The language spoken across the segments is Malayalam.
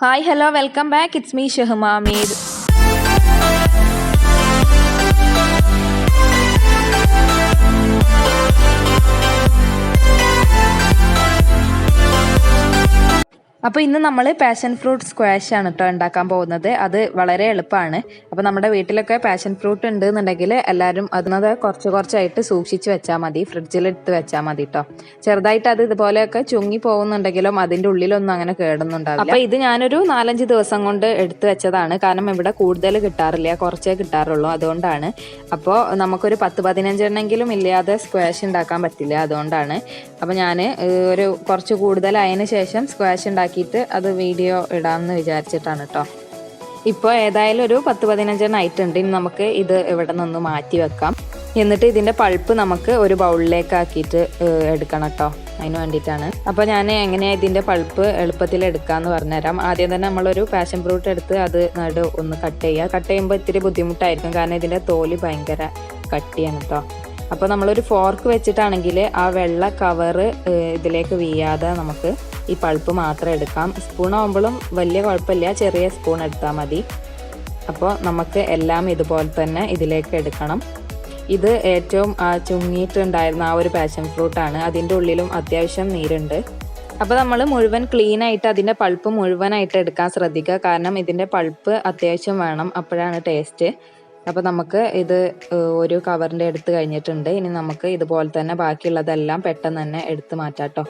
Hi, hello, welcome back. It's me, Shahma Amir. അപ്പോൾ ഇന്ന് നമ്മൾ പാഷൻ ഫ്രൂട്ട് സ്ക്വാഷ് ആണ് കേട്ടോ ഉണ്ടാക്കാൻ പോകുന്നത്. അത് വളരെ എളുപ്പമാണ്. അപ്പോൾ നമ്മുടെ വീട്ടിലൊക്കെ പാഷൻ ഫ്രൂട്ട് ഉണ്ട് എന്നുണ്ടെങ്കിൽ എല്ലാവരും അതിനത് കുറച്ചായിട്ട് സൂക്ഷിച്ച് വെച്ചാൽ മതി, ഫ്രിഡ്ജിലെടുത്ത് വെച്ചാൽ മതി കേട്ടോ. ചെറുതായിട്ട് അത് ഇതുപോലെയൊക്കെ ചുങ്ങി പോകുന്നുണ്ടെങ്കിലും അതിൻ്റെ ഉള്ളിലൊന്നും അങ്ങനെ കേടുന്നുണ്ടാവില്ല. അപ്പോൾ ഇത് ഞാനൊരു 4-5 ദിവസം കൊണ്ട് എടുത്ത് വെച്ചതാണ്. കാരണം ഇവിടെ കൂടുതൽ കിട്ടാറില്ല, കുറച്ചേ കിട്ടാറുള്ളൂ, അതുകൊണ്ടാണ്. അപ്പോൾ നമുക്കൊരു 10-15 എണ്ണെങ്കിലും ഇല്ലാതെ സ്ക്വാഷ് ഉണ്ടാക്കാൻ പറ്റില്ല, അതുകൊണ്ടാണ്. അപ്പോൾ ഞാൻ ഒരു കുറച്ച് കൂടുതലായതിനു ശേഷം സ്ക്വാഷ് ഉണ്ടാക്കിയിട്ട് അത് വീഡിയോ ഇടാമെന്ന് വിചാരിച്ചിട്ടാണ് കേട്ടോ. ഇപ്പോൾ ഏതായാലും ഒരു 10-15 ആയിട്ടുണ്ട്. ഇനി നമുക്ക് ഇത് ഇവിടെ നിന്ന് മാറ്റി വെക്കാം. എന്നിട്ട് ഇതിൻ്റെ പൾപ്പ് നമുക്ക് ഒരു ബൗളിലേക്ക് ആക്കിയിട്ട് എടുക്കണം കേട്ടോ. അതിന് വേണ്ടിയിട്ടാണ്. അപ്പോൾ ഞാൻ എങ്ങനെയാണ് ഇതിൻ്റെ പൾപ്പ് എളുപ്പത്തിൽ എടുക്കാമെന്ന് പറഞ്ഞുതരാം. ആദ്യം തന്നെ നമ്മളൊരു പാഷൻ ഫ്രൂട്ട് എടുത്ത് അത് ഒന്ന് കട്ട് ചെയ്യുക. കട്ട് ചെയ്യുമ്പോൾ ഇത്തിരി ബുദ്ധിമുട്ടായിരിക്കും, കാരണം ഇതിൻ്റെ തോല് ഭയങ്കര കട്ടിയാണ് കേട്ടോ. അപ്പോൾ നമ്മളൊരു ഫോർക്ക് വെച്ചിട്ടാണെങ്കിൽ ആ വെള്ള കവറ് ഇതിലേക്ക് വീഴാതെ നമുക്ക് ഈ പൾപ്പ് മാത്രം എടുക്കാം. സ്പൂൺ ആകുമ്പോഴും വലിയ കുഴപ്പമില്ല, ചെറിയ സ്പൂൺ എടുത്താൽ മതി. അപ്പോൾ നമുക്ക് എല്ലാം ഇതുപോലെ തന്നെ ഇതിലേക്ക് എടുക്കണം. ഇത് ഏറ്റവും ചുങ്ങിയിട്ടുണ്ടായിരുന്ന ആ ഒരു പാഷൻ ഫ്രൂട്ടാണ്. അതിൻ്റെ ഉള്ളിലും അത്യാവശ്യം നീരുണ്ട്. അപ്പോൾ നമ്മൾ മുഴുവൻ ക്ലീനായിട്ട് അതിൻ്റെ പൾപ്പ് മുഴുവനായിട്ട് എടുക്കാൻ ശ്രദ്ധിക്കുക, കാരണം ഇതിൻ്റെ പൾപ്പ് അത്യാവശ്യം വേണം, അപ്പോഴാണ് ടേസ്റ്റ്. അപ്പോൾ നമുക്ക് ഇത് ഒരു കവറിൻ്റെ എടുത്ത് കഴിഞ്ഞിട്ടുണ്ട്. ഇനി നമുക്ക് ഇതുപോലെ തന്നെ ബാക്കിയുള്ളതെല്ലാം പെട്ടെന്ന് തന്നെ എടുത്ത് മാറ്റാം കേട്ടോ.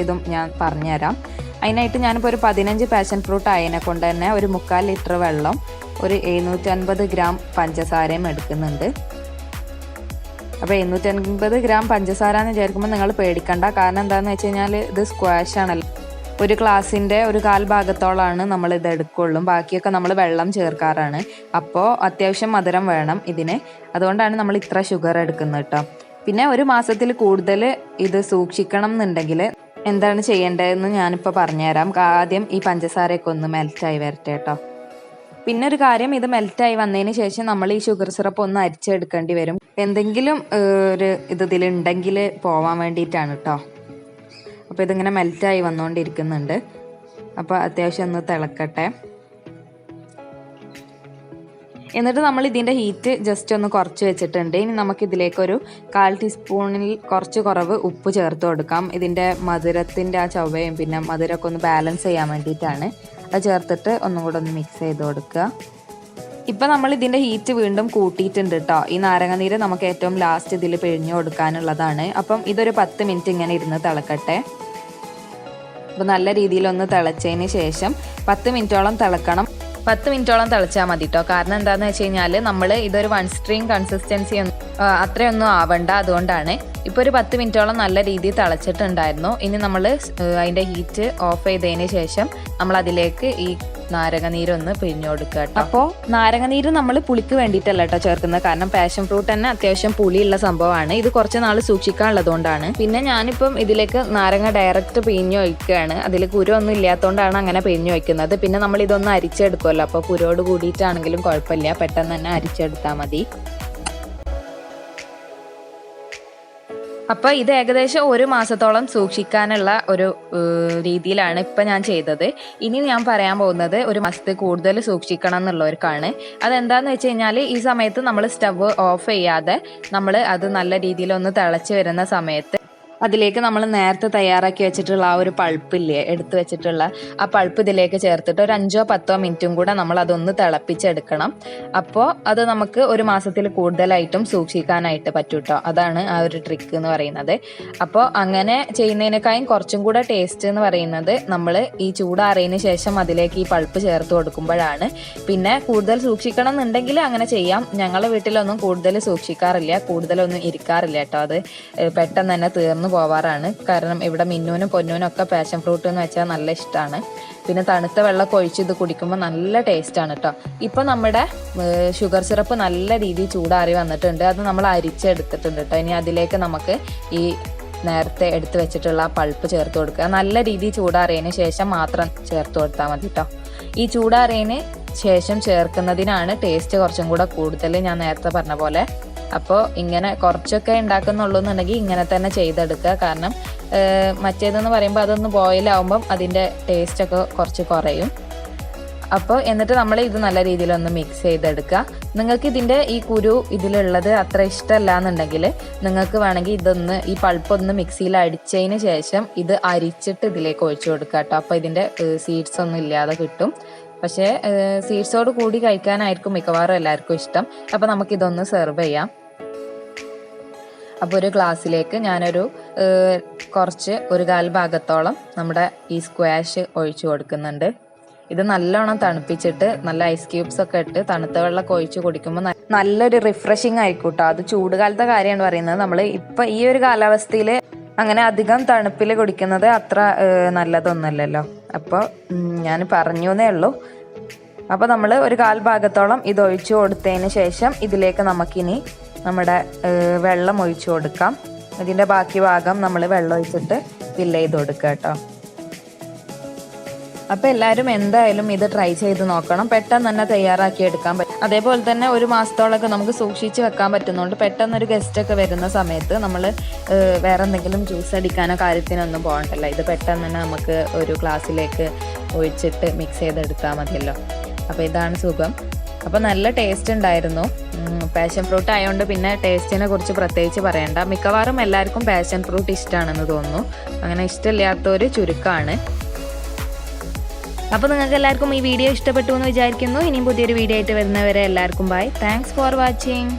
ഇതും ഞാൻ പറഞ്ഞുതരാം. അതിനായിട്ട് ഞാനിപ്പോൾ ഒരു 15 പാഷൻ ഫ്രൂട്ട് ആയതിനെ കൊണ്ട് തന്നെ ഒരു 3/4 ലിറ്റർ വെള്ളം, ഒരു 750 ഗ്രാം പഞ്ചസാരയും എടുക്കുന്നുണ്ട്. അപ്പോൾ 750 ഗ്രാം പഞ്ചസാര എന്ന് വിചാരിക്കുമ്പോൾ നിങ്ങൾ പേടിക്കണ്ട. കാരണം എന്താണെന്ന് വെച്ച് കഴിഞ്ഞാൽ ഇത് സ്ക്വാഷ് ആണല്ലോ. ഒരു ഗ്ലാസിൻ്റെ ഒരു 1/4 ഭാഗത്തോളമാണ് നമ്മൾ ഇത് എടുക്കുള്ളൂ, ബാക്കിയൊക്കെ നമ്മൾ വെള്ളം ചേർക്കാറാണ്. അപ്പോൾ അത്യാവശ്യം മധുരം വേണം ഇതിന്, അതുകൊണ്ടാണ് നമ്മൾ ഇത്ര ഷുഗർ എടുക്കുന്നത് കേട്ടോ. പിന്നെ ഒരു മാസത്തിൽ കൂടുതൽ ഇത് സൂക്ഷിക്കണം എന്നുണ്ടെങ്കിൽ എന്താണ് ചെയ്യേണ്ടതെന്ന് ഞാനിപ്പോൾ പറഞ്ഞുതരാം. ആദ്യം ഈ പഞ്ചസാരയൊക്കെ ഒന്ന് മെൽറ്റായി വരട്ടെ കേട്ടോ. പിന്നെ ഒരു കാര്യം, ഇത് മെൽറ്റായി വന്നതിന് ശേഷം നമ്മൾ ഈ ഷുഗർ സിറപ്പ് ഒന്ന് അരിച്ചെടുക്കേണ്ടി വരും. എന്തെങ്കിലും ഒരു ഇതിലുണ്ടെങ്കിൽ പോവാൻ വേണ്ടിയിട്ടാണ് കേട്ടോ. അപ്പോൾ ഇതിങ്ങനെ മെൽറ്റായി വന്നുകൊണ്ടിരിക്കുന്നുണ്ട്. അപ്പോൾ അത്യാവശ്യം ഒന്ന് തിളക്കട്ടെ. എന്നിട്ട് നമ്മൾ ഇതിൻ്റെ ഹീറ്റ് ജസ്റ്റ് ഒന്ന് കുറച്ച് വെച്ചിട്ടുണ്ട്. ഇനി നമുക്കിതിലേക്കൊരു 1/4 ടീസ്പൂണിൽ കുറച്ച് കുറവ് ഉപ്പ് ചേർത്ത് കൊടുക്കാം. ഇതിൻ്റെ മധുരത്തിൻ്റെ ആ ചൊവ്വയും പിന്നെ മധുരമൊക്കെ ഒന്ന് ബാലൻസ് ചെയ്യാൻ വേണ്ടിയിട്ടാണ്. അത് ചേർത്തിട്ട് ഒന്നും കൂടെ ഒന്ന് മിക്സ് ചെയ്ത് കൊടുക്കുക. ഇപ്പം നമ്മൾ ഇതിൻ്റെ ഹീറ്റ് വീണ്ടും കൂട്ടിയിട്ടുണ്ട് കേട്ടോ. ഈ നാരങ്ങനീര് നമുക്ക് ഏറ്റവും ലാസ്റ്റ് ഇതിൽ പിഴിഞ്ഞു കൊടുക്കാനുള്ളതാണ്. അപ്പം ഇതൊരു 10 മിനിറ്റ് ഇങ്ങനെ ഇരുന്ന് തിളക്കട്ടെ. അപ്പോൾ നല്ല രീതിയിലൊന്ന് തിളച്ചതിന് ശേഷം 10 മിനിറ്റോളം തിളക്കണം. 10 മിനിറ്റോളം തിളച്ചാൽ മതി കേട്ടോ. കാരണം എന്താണെന്ന് വെച്ച് കഴിഞ്ഞാൽ നമ്മൾ ഇതൊരു 1 സ്ട്രീം കൺസിസ്റ്റൻസി അത്രയൊന്നും ആവണ്ട, അതുകൊണ്ടാണ്. ഇപ്പോൾ ഒരു 10 മിനിറ്റോളം നല്ല രീതിയിൽ തിളച്ചിട്ടുണ്ടായിരുന്നു. ഇനി നമ്മൾ അതിൻ്റെ ഹീറ്റ് ഓഫ് ചെയ്തതിന് ശേഷം നമ്മൾ അതിലേക്ക് ഈ നാരങ്ങനീരൊന്ന് പിഴിഞ്ഞു കൊടുക്കുക കേട്ടോ. അപ്പോൾ നാരങ്ങനീര് നമ്മൾ പുളിക്ക് വേണ്ടിയിട്ടല്ല കേട്ടോ ചേർക്കുന്നത്, കാരണം പാഷൻ ഫ്രൂട്ട് തന്നെ അത്യാവശ്യം പുളിയുള്ള സംഭവമാണ്. ഇത് കുറച്ച് നാൾ സൂക്ഷിക്കാനുള്ളതുകൊണ്ടാണ്. പിന്നെ ഞാനിപ്പം ഇതിലേക്ക് നാരങ്ങ ഡയറക്റ്റ് പിഴിഞ്ഞു വയ്ക്കുകയാണ്. അതിൽ കുരുവൊന്നും ഇല്ലാത്തതുകൊണ്ടാണ് അങ്ങനെ പിഴിഞ്ഞു വയ്ക്കുന്നത്. പിന്നെ നമ്മൾ ഇതൊന്ന് അരിച്ചെടുക്കുമല്ലോ, അപ്പോൾ കുരോട് കൂടിയിട്ടാണെങ്കിലും കുഴപ്പമില്ല, പെട്ടെന്ന് തന്നെ അരിച്ചെടുത്താൽ മതി. അപ്പോൾ ഇത് ഏകദേശം 1 മാസത്തോളം സൂക്ഷിക്കാനുള്ള ഒരു രീതിയിലാണ് ഇപ്പം ഞാൻ ചെയ്തത്. ഇനി ഞാൻ പറയാൻ പോകുന്നത് 1 മാസത്തിൽ കൂടുതൽ സൂക്ഷിക്കണം എന്നുള്ളവർക്കാണ്. അതെന്താണെന്ന് വെച്ച് കഴിഞ്ഞാൽ ഈ സമയത്ത് നമ്മൾ സ്റ്റവ് ഓഫ് ചെയ്യാതെ നമ്മൾ അത് നല്ല രീതിയിലൊന്ന് തിളച്ച് വരുന്ന സമയത്ത് അതിലേക്ക് നമ്മൾ നേരത്തെ തയ്യാറാക്കി വെച്ചിട്ടുള്ള ആ ഒരു പൾപ്പില്ലേ, എടുത്ത് വെച്ചിട്ടുള്ള ആ പൾപ്പ് ഇതിലേക്ക് ചേർത്തിട്ട് ഒരു 5-10 മിനിറ്റും കൂടെ നമ്മൾ അതൊന്ന് തിളപ്പിച്ചെടുക്കണം. അപ്പോൾ അത് നമുക്ക് ഒരു മാസത്തിൽ കൂടുതലായിട്ടും സൂക്ഷിക്കാനായിട്ട് പറ്റും കേട്ടോ. അതാണ് ആ ഒരു ട്രിക്ക് എന്ന് പറയുന്നത്. അപ്പോൾ അങ്ങനെ ചെയ്യുന്നതിനേക്കാളും കുറച്ചും കൂടെ ടേസ്റ്റ് എന്ന് പറയുന്നത് നമ്മൾ ഈ ചൂടാറിയതിന് ശേഷം അതിലേക്ക് ഈ പൾപ്പ് ചേർത്ത് കൊടുക്കുമ്പോഴാണ്. പിന്നെ കൂടുതൽ സൂക്ഷിക്കണം എന്നുണ്ടെങ്കിൽ അങ്ങനെ ചെയ്യാം. ഞങ്ങളുടെ വീട്ടിലൊന്നും കൂടുതൽ സൂക്ഷിക്കാറില്ല, കൂടുതലൊന്നും ഇരിക്കാറില്ല കേട്ടോ. അത് പെട്ടെന്ന് തന്നെ തീർന്നു പോവാറാണ്. കാരണം ഇവിടെ മിന്നൂനും പൊന്നൂനും ഒക്കെ പാഷൻ ഫ്രൂട്ട് എന്ന് വെച്ചാൽ നല്ല ഇഷ്ടമാണ്. പിന്നെ തണുത്ത വെള്ളം ഒഴിച്ച് ഇത് കുടിക്കുമ്പോൾ നല്ല ടേസ്റ്റാണ് കേട്ടോ. ഇപ്പം നമ്മുടെ ഷുഗർ സിറപ്പ് നല്ല രീതിയിൽ ചൂടാറി വന്നിട്ടുണ്ട്. അത് നമ്മൾ അരിച്ചെടുത്തിട്ടുണ്ട് കേട്ടോ. ഇനി അതിലേക്ക് നമുക്ക് ഈ നേരത്തെ എടുത്ത് വെച്ചിട്ടുള്ള ആ പൾപ്പ് ചേർത്ത് കൊടുക്കുക. നല്ല രീതിയിൽ ചൂടാറിയതിന് ശേഷം മാത്രം ചേർത്ത് കൊടുത്താൽ മതി കേട്ടോ. ഈ ചൂടാറിയതിന് ശേഷം ചേർക്കുന്നതിനാണ് ടേസ്റ്റ് കുറച്ചും കൂടെ കൂടുതൽ, ഞാൻ നേരത്തെ പറഞ്ഞ പോലെ. അപ്പോൾ ഇങ്ങനെ കുറച്ചൊക്കെ ഉണ്ടാക്കുന്നുള്ളൂ എന്നുണ്ടെങ്കിൽ ഇങ്ങനെ തന്നെ ചെയ്തെടുക്കുക. കാരണം മറ്റേതെന്ന് പറയുമ്പോൾ അതൊന്ന് ബോയിലാവുമ്പം അതിൻ്റെ ടേസ്റ്റൊക്കെ കുറച്ച് കുറയും. അപ്പോൾ എന്നിട്ട് നമ്മൾ ഇത് നല്ല രീതിയിലൊന്ന് മിക്സ് ചെയ്തെടുക്കുക. നിങ്ങൾക്ക് ഇതിൻ്റെ ഈ കുരു ഇതിലുള്ളത് അത്ര ഇഷ്ടമല്ല എന്നുണ്ടെങ്കിൽ നിങ്ങൾക്ക് വേണമെങ്കിൽ ഇതൊന്ന് ഈ പൾപ്പൊന്ന് മിക്സിയിൽ അടിച്ചതിന് ശേഷം ഇത് അരിച്ചിട്ട് ഇതിലേക്ക് ഒഴിച്ചു കൊടുക്കുക കേട്ടോ. അപ്പോൾ ഇതിൻ്റെ സീഡ്സ് ഒന്നും ഇല്ലാതെ കിട്ടും. പക്ഷേ സീഡ്സോട് കൂടി കഴിക്കാനായിരിക്കും മിക്കവാറും എല്ലാവർക്കും ഇഷ്ടം. അപ്പോൾ നമുക്കിതൊന്ന് സെർവ് ചെയ്യാം. അപ്പോൾ ഒരു ഗ്ലാസ്സിലേക്ക് ഞാനൊരു കുറച്ച് ഒരു 1/4 ഭാഗത്തോളം നമ്മുടെ ഈ സ്ക്വാഷ് ഒഴിച്ചു കൊടുക്കുന്നുണ്ട്. ഇത് നല്ലോണം തണുപ്പിച്ചിട്ട് നല്ല ഐസ് ക്യൂബ്സ് ഒക്കെ ഇട്ട് തണുത്ത വെള്ളമൊക്കെ ഒഴിച്ച് കുടിക്കുമ്പോൾ നല്ലൊരു റിഫ്രഷിങ് ആയിക്കോട്ടോ. അത് ചൂടുകാലത്തെ കാര്യമാണ് പറയുന്നത്. നമ്മൾ ഇപ്പം ഈ ഒരു കാലാവസ്ഥയിൽ അങ്ങനെ അധികം തണുപ്പിൽ കുടിക്കുന്നത് അത്ര നല്ലതൊന്നുമല്ലല്ലോ. അപ്പോൾ ഞാൻ പറഞ്ഞു എന്നേ ഉള്ളൂ. അപ്പോൾ നമ്മൾ ഒരു 1/4 ഭാഗത്തോളം ഇത് ഒഴിച്ചു കൊടുത്തതിന് ശേഷം ഇതിലേക്ക് നമുക്കിനി നമ്മുടെ വെള്ളം ഒഴിച്ചു കൊടുക്കാം. ഇതിൻ്റെ ബാക്കി ഭാഗം നമ്മൾ വെള്ളം ഒഴിച്ചിട്ട് ഫില്ല് ചെയ്ത് കൊടുക്കുക കേട്ടോ. അപ്പോൾ എല്ലാവരും എന്തായാലും ഇത് ട്രൈ ചെയ്ത് നോക്കണം. പെട്ടെന്ന് തന്നെ തയ്യാറാക്കി എടുക്കാൻ പറ്റും. അതേപോലെ തന്നെ ഒരു മാസത്തോളമൊക്കെ നമുക്ക് സൂക്ഷിച്ച് വെക്കാൻ പറ്റുന്നതുകൊണ്ട് പെട്ടെന്നൊരു ഗസ്റ്റൊക്കെ വരുന്ന സമയത്ത് നമ്മൾ വേറെ എന്തെങ്കിലും ജ്യൂസ് അടിക്കാനോ കാര്യത്തിനൊന്നും പോകണ്ടല്ലോ. ഇത് പെട്ടെന്ന് തന്നെ നമുക്ക് ഒരു ഗ്ലാസ്സിലേക്ക് ഒഴിച്ചിട്ട് മിക്സ് ചെയ്തെടുത്താൽ മതിയല്ലോ. അപ്പോൾ ഇതാണ് സുഖം. അപ്പോൾ നല്ല ടേസ്റ്റ് ഉണ്ടായിരുന്നു. പാഷൻ ഫ്രൂട്ട് ആയതുകൊണ്ട് പിന്നെ ടേസ്റ്റിനെ കുറിച്ച് പ്രത്യേകിച്ച് പറയണ്ട. മിക്കവാറും എല്ലാവർക്കും പാഷൻ ഫ്രൂട്ട് ഇഷ്ടമാണെന്ന് തോന്നുന്നു. അങ്ങനെ ഇഷ്ടമില്ലാത്തൊരു ചുരുക്കമാണ്. അപ്പോൾ നിങ്ങൾക്ക് എല്ലാവർക്കും ഈ വീഡിയോ ഇഷ്ടപ്പെട്ടു എന്ന് വിചാരിക്കുന്നു. ഇനിയും പുതിയൊരു വീഡിയോ ആയിട്ട് വരുന്നവരെ എല്ലാവർക്കും ബൈ. Thanks for watching.